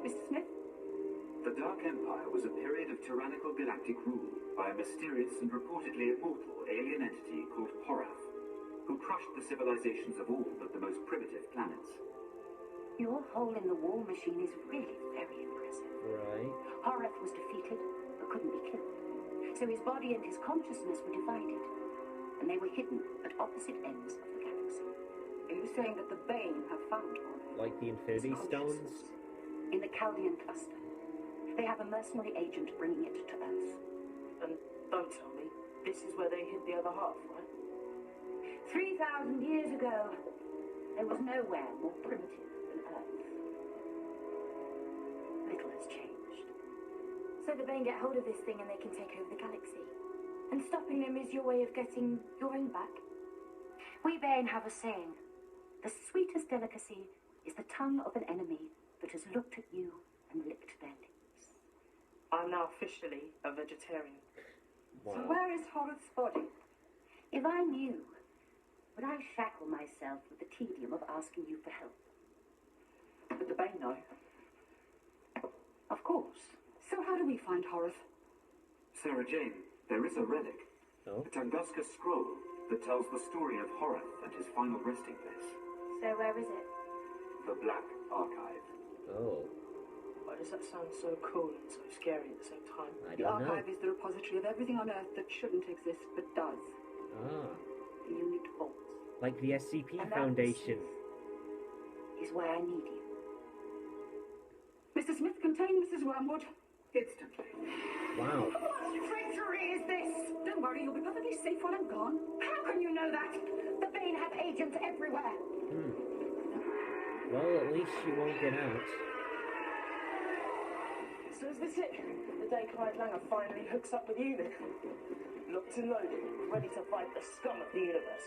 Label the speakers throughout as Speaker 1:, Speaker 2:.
Speaker 1: Mr. Smith?
Speaker 2: The Dark Empire was a period of tyrannical galactic rule by a mysterious and reportedly immortal alien entity called Horath, who crushed the civilizations of all but the most primitive planets.
Speaker 1: Your hole-in-the-wall machine is really very impressive.
Speaker 3: Right.
Speaker 1: Horath was defeated, but couldn't be killed. So his body and his consciousness were divided, and they were hidden at opposite ends of the galaxy. Are you saying that the Bane have found Horath?
Speaker 3: Like the Infinity Stones?
Speaker 1: In the Chaldean cluster. They have a mercenary agent bringing it to Earth.
Speaker 4: And don't tell me, this is where they hid the other half, right?
Speaker 1: 3,000 years ago, there was nowhere more primitive than Earth. Little has changed.
Speaker 5: So the Bane get hold of this thing and they can take over the galaxy. And stopping them is your way of getting your own back?
Speaker 1: We Bane have a saying. The sweetest delicacy is the tongue of an enemy that has looked at you and licked their lips.
Speaker 4: I'm now officially a vegetarian.
Speaker 3: Wow.
Speaker 1: So where is Horath's body? If I knew, would I shackle myself with the tedium of asking you for help?
Speaker 4: But the Bane know.
Speaker 1: Of course. So how do we find Horath?
Speaker 2: Sarah Jane, there is a relic,
Speaker 3: Oh.
Speaker 2: a Tunguska scroll that tells the story of Horath and his final resting place.
Speaker 5: So where is it?
Speaker 2: The Black Archive.
Speaker 3: Oh.
Speaker 4: Why does that sound so cool and so scary at the same time?
Speaker 3: I
Speaker 1: The
Speaker 3: don't know.
Speaker 1: archive is the repository of everything on Earth that shouldn't exist but does.
Speaker 3: Ah.
Speaker 1: The unit vaults.
Speaker 3: Like the SCP
Speaker 1: And that
Speaker 3: Foundation.
Speaker 1: is where I need you. Mr. Smith, contain Mrs. Wormwood.
Speaker 2: Instantly.
Speaker 3: Wow.
Speaker 1: What treachery is this? Don't worry, you'll be perfectly safe while I'm gone. How can you know that? The Bane have agents everywhere.
Speaker 3: Well, at least she won't get out.
Speaker 4: So is this it? The day Clyde Langer finally hooks up with you then? Locked and loaded, ready to fight the scum of the universe.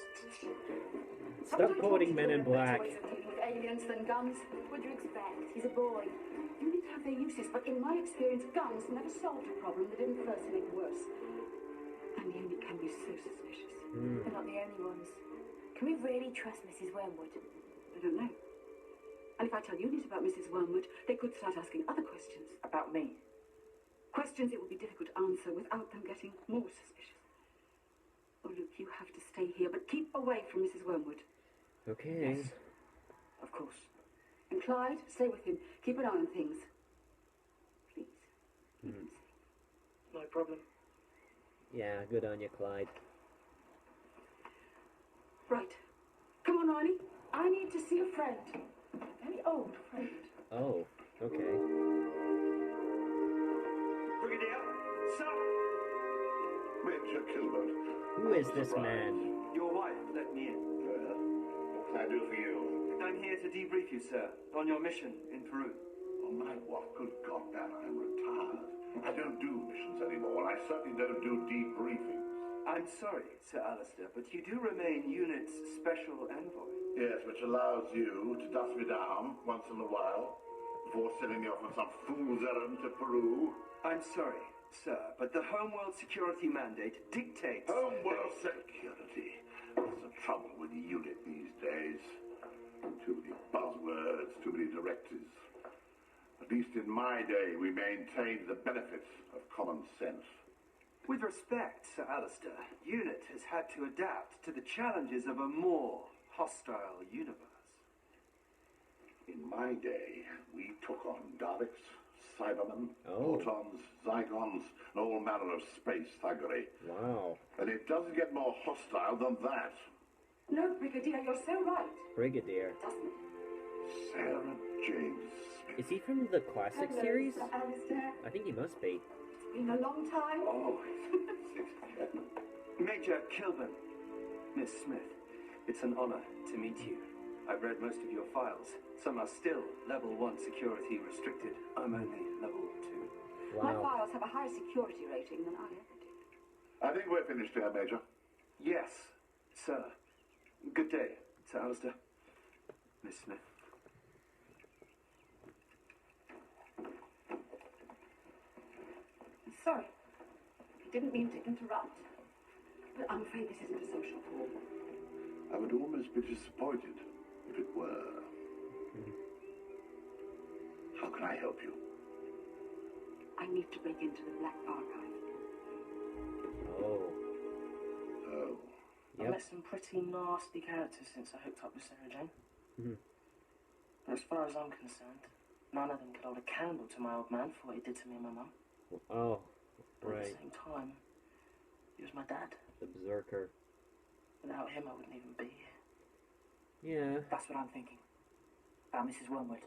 Speaker 3: Stop quoting Men in Black.
Speaker 1: Ways of dealing with aliens than guns.
Speaker 5: What do you expect? He's a boy.
Speaker 1: Units have their uses, but in my experience, guns never solved a problem that didn't first make it worse. And the unit can be so suspicious.
Speaker 5: They're not the only ones. Can we really trust Mrs. Wormwood?
Speaker 1: I don't know. And if I tell units about Mrs. Wormwood, they could start asking other questions.
Speaker 4: About me.
Speaker 1: Questions it would be difficult to answer without them getting more suspicious. Oh, look, you have to stay here, but keep away from Mrs. Wormwood.
Speaker 3: Okay.
Speaker 4: Yes. Of course.
Speaker 1: And Clyde, stay with him. Keep an eye on things. Please. Keep him safe.
Speaker 4: No problem.
Speaker 3: Yeah, good on you, Clyde.
Speaker 1: Right. Come on, Riley. I need to see a friend. A very old friend.
Speaker 3: Oh, okay.
Speaker 6: Brigadier, sir!
Speaker 7: Major Kilbert.
Speaker 3: Who is this man?
Speaker 6: Your wife let me in.
Speaker 7: Well, what can I do for you?
Speaker 6: I'm here to debrief you, sir, on your mission in Peru.
Speaker 7: Oh, my what? Good God, man, I'm retired. I don't do missions anymore, and I certainly don't do debriefings.
Speaker 6: I'm sorry, Sir Alistair, but you do remain UNIT's special envoy.
Speaker 7: Yes, which allows you to dust me down once in a while before sending me off on some fool's errand to Peru.
Speaker 6: I'm sorry, sir, but the Homeworld Security Mandate dictates...
Speaker 7: Homeworld security. That's the trouble with the unit these days. Too many buzzwords, too many directives. At least in my day, we maintained the benefits of common sense.
Speaker 6: With respect, Sir Alistair, UNIT has had to adapt to the challenges of a more hostile universe.
Speaker 7: In my day, we took on Daleks, Cybermen,
Speaker 3: Oh.
Speaker 7: Autons, Zygons, and all manner of space thuggery.
Speaker 3: Wow.
Speaker 7: And it doesn't get more hostile than that.
Speaker 1: No, Brigadier, you're so right.
Speaker 3: Brigadier.
Speaker 1: Doesn't it?
Speaker 7: Sarah James Smith.
Speaker 3: Is he from the classic
Speaker 1: Hello,
Speaker 3: series?
Speaker 1: Sir Alistair.
Speaker 3: I think he must be.
Speaker 1: It's been a long time.
Speaker 7: Oh,
Speaker 6: Major Kilburn, Miss Smith, it's an honor to meet you. I've read most of your files. Some are still level 1 security restricted. I'm only level 2.
Speaker 1: My
Speaker 3: Wow.
Speaker 1: files have a higher security rating than I ever did.
Speaker 7: I think we're finished here, Major.
Speaker 6: Yes, sir. Good day, Sir Alistair. Miss Smith.
Speaker 1: Sorry. I didn't mean to interrupt. But I'm afraid this isn't a social call.
Speaker 7: I would almost be disappointed if it were. How can I help you?
Speaker 1: I need to break into the Black Archive.
Speaker 3: Oh.
Speaker 7: Oh.
Speaker 4: I've met some pretty nasty characters since I hooked up with Sarah Jane.
Speaker 3: Mhm.
Speaker 4: But as far as I'm concerned, none of them could hold a candle to my old man for what he did to me and my mum.
Speaker 3: Oh.
Speaker 4: But at
Speaker 3: Right.
Speaker 4: the same time, he was my dad.
Speaker 3: The Berserker.
Speaker 4: Without him, I wouldn't even be here.
Speaker 3: Yeah.
Speaker 1: That's what I'm thinking. About Mrs. Wormwood.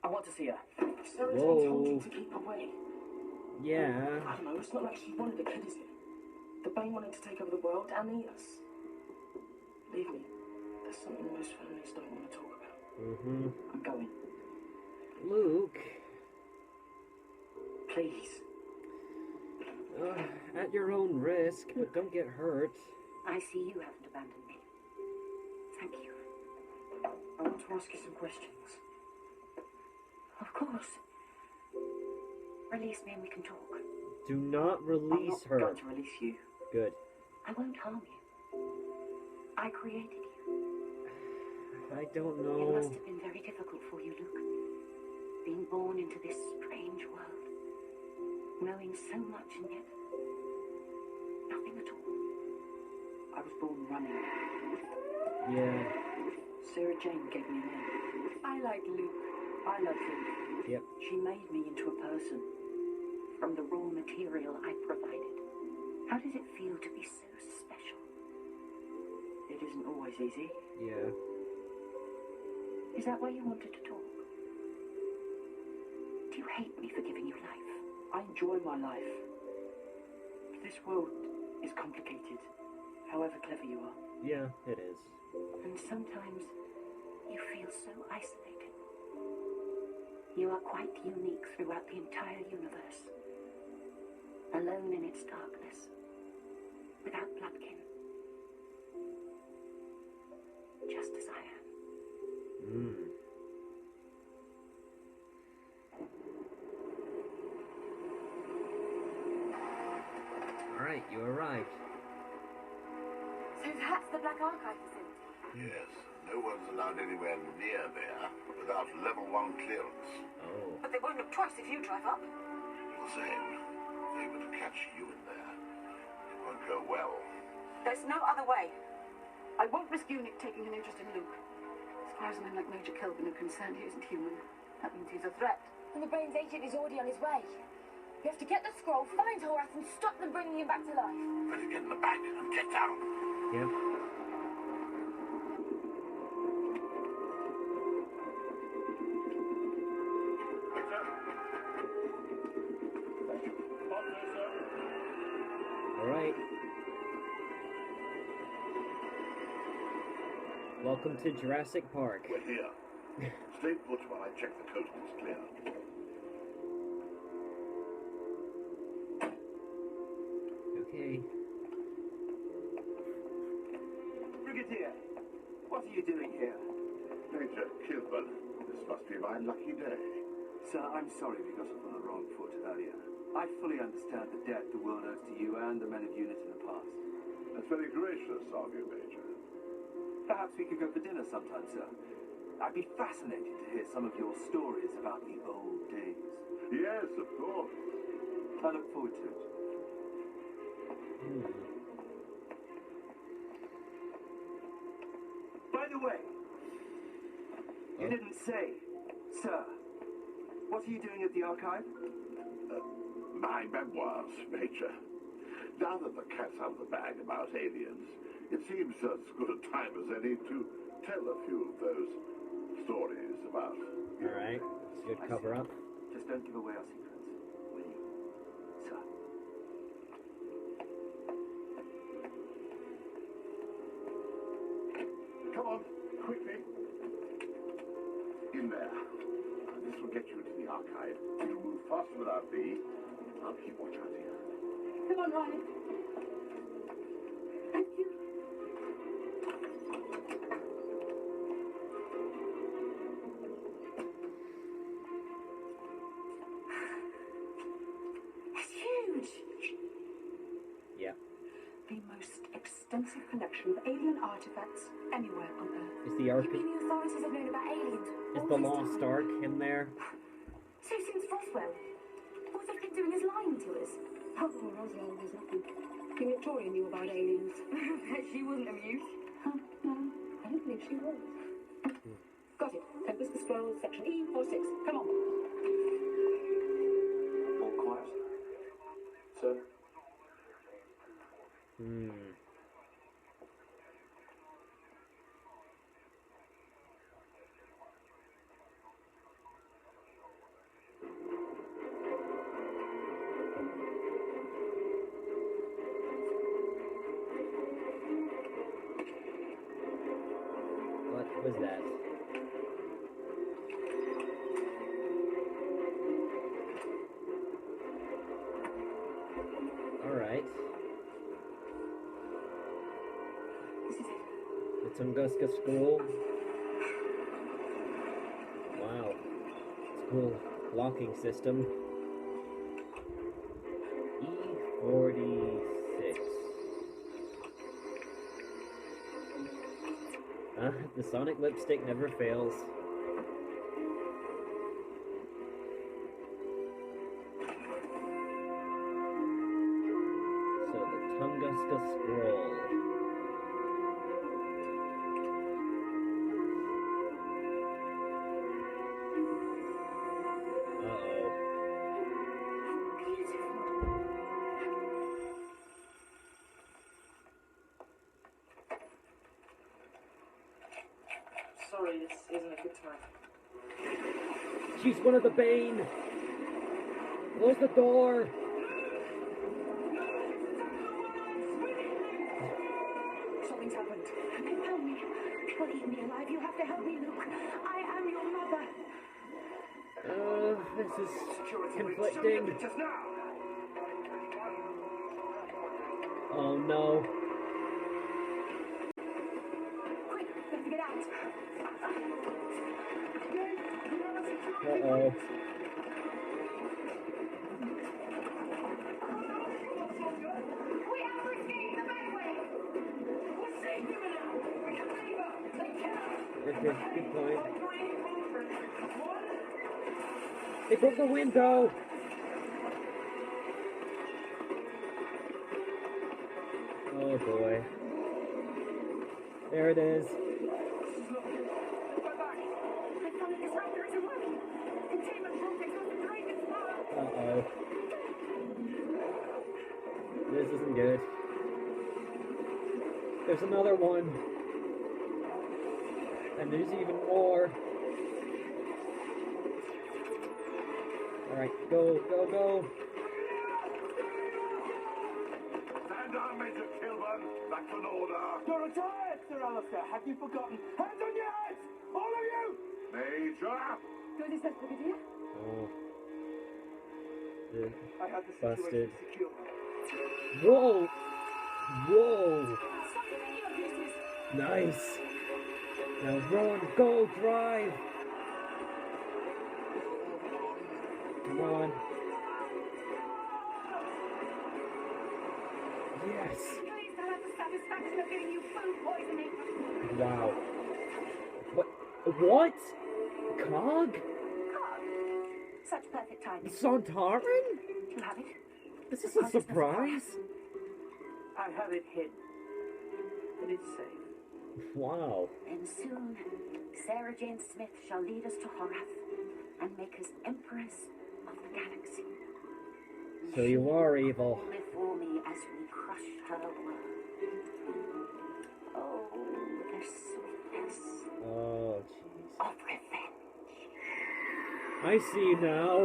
Speaker 1: I want to see her.
Speaker 4: Sarah
Speaker 3: Whoa.
Speaker 4: Jane told you to keep away.
Speaker 3: Yeah.
Speaker 4: I don't know, it's not like she wanted a kid, is it? The Bane wanted to take over the world and eat us. Believe me, that's something most families don't want to talk about.
Speaker 3: Mm-hmm.
Speaker 1: I'm going.
Speaker 3: Luke.
Speaker 1: Please.
Speaker 3: At your own risk, but don't get hurt.
Speaker 1: I see you haven't abandoned me. Thank you.
Speaker 4: I want to ask you some questions.
Speaker 1: Of course. Release me and we can talk.
Speaker 3: Do not
Speaker 1: I'm
Speaker 3: release
Speaker 1: not
Speaker 3: her.
Speaker 1: going to release you.
Speaker 3: Good.
Speaker 1: I won't harm you. I created you.
Speaker 3: I don't
Speaker 1: It
Speaker 3: know.
Speaker 1: must have been very difficult for you, Luke. Being born into this strange world. Knowing so much and yet nothing at all. I was born running.
Speaker 3: Yeah.
Speaker 1: Sarah Jane gave me a name. I like Luke. I love Luke.
Speaker 3: Yep.
Speaker 1: She made me into a person. From the raw material I provided. How does it feel to be so special? It isn't always easy.
Speaker 3: Yeah.
Speaker 1: Is that why you wanted to talk? Do you hate me for giving you life? I enjoy my life. This world is complicated, however clever you are.
Speaker 3: Yeah, it is.
Speaker 1: And sometimes you feel so isolated. You are quite unique throughout the entire universe. Alone in its darkness. Without bloodkin. Just as I am.
Speaker 3: Mm. Alright, you arrived.
Speaker 5: So that's the Black Archive facility.
Speaker 7: Yes, no one's allowed anywhere near there without level 1 clearance.
Speaker 3: Oh.
Speaker 1: But they won't look twice if you drive up.
Speaker 7: The same. If they were to catch you in there, it won't go well.
Speaker 1: There's no other way. I won't risk Unit taking an interest in Luke. As far as a man like Major Kelvin are concerned, he isn't human. That means he's a threat.
Speaker 5: And the Bane's agent is already on his way. We have to get the scroll, find Horace, and stop them bringing him back to life.
Speaker 7: Better get in the back and get down.
Speaker 3: Yep. Alright. Welcome to Jurassic Park.
Speaker 7: We're here. Stay put while I check the coast is clear.
Speaker 3: Okay.
Speaker 6: Brigadier, what are you doing here?
Speaker 7: Major Kilburn, this must be my lucky day.
Speaker 6: Sir, I'm sorry we got off on the wrong foot earlier. I fully understand the debt the world owes to you and the men of UNIT in the past.
Speaker 7: That's very gracious of you, Major.
Speaker 6: Perhaps we could go for dinner sometime, sir. I'd be fascinated to hear some of your stories about the old days.
Speaker 7: Yes, of course.
Speaker 6: I look forward to it.
Speaker 3: Hmm.
Speaker 6: By the way, you didn't say, sir, what are you doing at the archive?
Speaker 7: My memoirs, Major. Now that the cat's out of the bag about aliens, it seems as good a time as any to tell a few of those stories about...
Speaker 3: Alright. It's a good
Speaker 6: I
Speaker 3: cover
Speaker 6: see.
Speaker 3: up.
Speaker 6: Just don't give away our secrets, will you, sir?
Speaker 7: Come on, quickly. In there. This will get you into the archive. You'll move faster without me. I'll keep watch out here.
Speaker 1: Come on, Ryan. Thank you. It's huge.
Speaker 3: Yeah.
Speaker 1: The most extensive collection of alien artifacts anywhere on Earth.
Speaker 3: Is the
Speaker 5: You
Speaker 3: Ark
Speaker 5: mean the authorities have known about aliens
Speaker 3: is
Speaker 5: all
Speaker 3: the
Speaker 5: this
Speaker 3: Lost
Speaker 5: time?
Speaker 3: Ark in there?
Speaker 5: So since Frostwell, all they've been doing is lying to us.
Speaker 1: Oh, Roswell knows nothing. King Victoria knew about aliens.
Speaker 5: Bet she wasn't amused.
Speaker 1: Huh? No, I don't believe she was. Got it. Tempest the Scrolls, section E46. Come on.
Speaker 6: All quiet. Sir?
Speaker 3: What was that? Alright.
Speaker 1: This is it.
Speaker 3: The Tunguska Scroll. Wow. It's a cool locking system. E46. The sonic lipstick never fails. So the Tunguska Scroll. Uh-oh.
Speaker 4: Sorry, this isn't a good time.
Speaker 3: She's one of the Bane! Close the door!
Speaker 1: Something's happened. Help me. Believe me alive. You have to help me, Luke. I am your mother.
Speaker 3: This is conflicting. Oh no.
Speaker 1: Quick, we have to get out.
Speaker 3: Uh-oh.
Speaker 5: We have to escape the back way. We're safe now. We can leave her. Take care.
Speaker 3: Okay, good point. They broke the window! Oh boy. There it is.
Speaker 5: I found the disruptor isn't working. Containment vortex wasn't drained its power.
Speaker 3: Uh-oh. This isn't good. There's another one. And there's even more. Alright, go, go, go.
Speaker 7: Stand down, Major Kilburn. Back to order.
Speaker 6: You're retired, Sir Alistair. Have you forgotten? Hands on your heads! All of you!
Speaker 7: Major!
Speaker 1: What is that, Brigadier?
Speaker 3: Oh.
Speaker 6: I have the
Speaker 3: Busted.
Speaker 6: situation secured.
Speaker 3: Whoa! Whoa!
Speaker 5: Stop the radio pieces.
Speaker 3: Nice! Now run, go, drive! Come on. Yes!
Speaker 5: Please don't have the satisfaction of giving you food poisoning.
Speaker 3: Wow. What? What? Cog?
Speaker 1: Such perfect timing.
Speaker 3: Sontaran?
Speaker 1: You have it?
Speaker 3: This is a surprise.
Speaker 6: I have it hidden. It is safe.
Speaker 3: Wow.
Speaker 1: Then soon, Sarah Jane Smith shall lead us to Horath and make us Empress of the Galaxy.
Speaker 3: So you are evil.
Speaker 1: Before me as we crush her world. Oh, the sweetness
Speaker 3: Oh, jeez.
Speaker 1: of revenge.
Speaker 3: I see now.